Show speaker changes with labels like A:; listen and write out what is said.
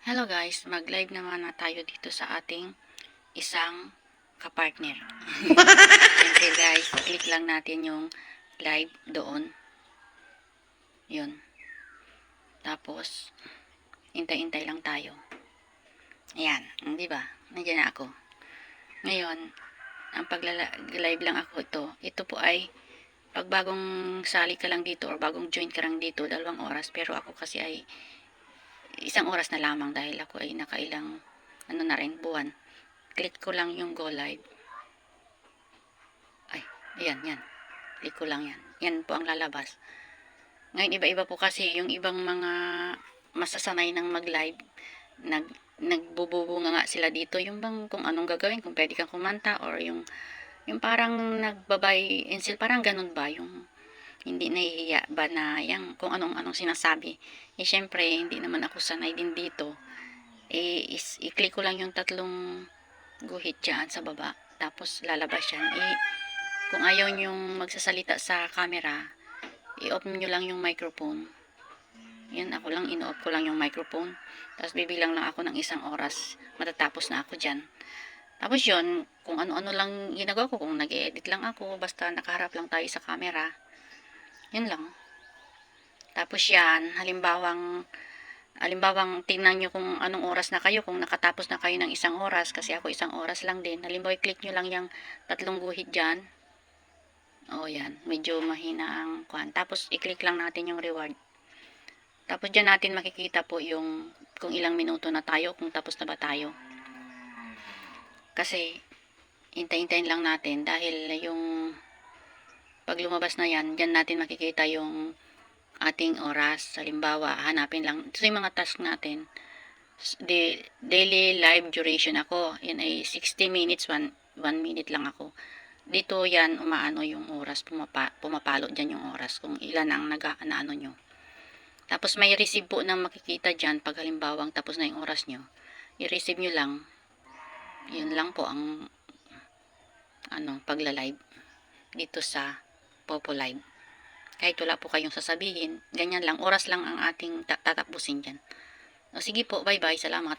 A: Hello guys, mag-live naman na tayo dito sa ating isang kapartner. Siyempre guys, click lang natin yung live doon. Yun. Tapos, hintay-hintay lang tayo. Ayan, di ba? Nandiyan na ako. Ngayon, ang pag-live lang ako ito. Ito po ay pag bagong sali ka lang dito or bagong join ka lang dito, 2 oras. Pero ako kasi ay 1 oras na lamang dahil ako ay nakailang na rin buwan. Click ko lang yung go live. Ay, ayan, yan. Click ko lang yan. Yan po ang lalabas. Ngayon, iba-iba po kasi yung ibang mga masasanay ng mag-live. Nagbububunga nga sila dito. Yung bang kung anong gagawin, kung pwede kang kumanta or yung parang nagbabay insil, parang ganun ba? Yung hindi nahihiya ba na yung kung anong sinasabi. Eh, syempre, hindi naman ako sanay din dito. Eh, i-click ko lang yung 3 guhit dyan sa baba. Tapos, lalabas yan. Eh, kung ayaw nyong magsasalita sa camera, i-off nyo lang yung microphone. Yan, ako lang, in-off ko lang yung microphone. Tapos, bibilang lang ako ng 1 oras. Matatapos na ako dyan. Tapos yun, kung ano-ano lang ginagawa ko, kung nag-edit lang ako, basta nakaharap lang tayo sa camera. Yun lang. Tapos yan, halimbawang tingnan nyo kung anong oras na kayo, kung nakatapos na kayo ng 1 oras, kasi ako 1 oras lang din. Halimbawa, i-click nyo lang yung 3 guhit dyan. O yan, medyo mahina ang kuhan. Tapos, i-click lang natin yung reward. Tapos, dyan natin makikita po yung kung ilang minuto na tayo, kung tapos na ba tayo. Kasi, hintay-hintayin lang natin dahil yung pag lumabas na yan, dyan natin makikita yung ating oras. Halimbawa, hanapin lang. Ito yung mga task natin. Daily live duration ako. Yan ay 60 minutes, 1 minute lang ako. Dito yan, umaano yung oras. Pumapalo dyan yung oras. Kung ilan ang nag-ano nyo. Tapos may receive po na makikita dyan. Pag halimbawang tapos na yung oras nyo. I-receive nyo lang. Yun lang po ang pagla-live dito sa Popo Live. Kahit wala po kayong sasabihin, ganyan lang, oras lang ang ating tatapusin dyan. O sige po, bye bye, salamat.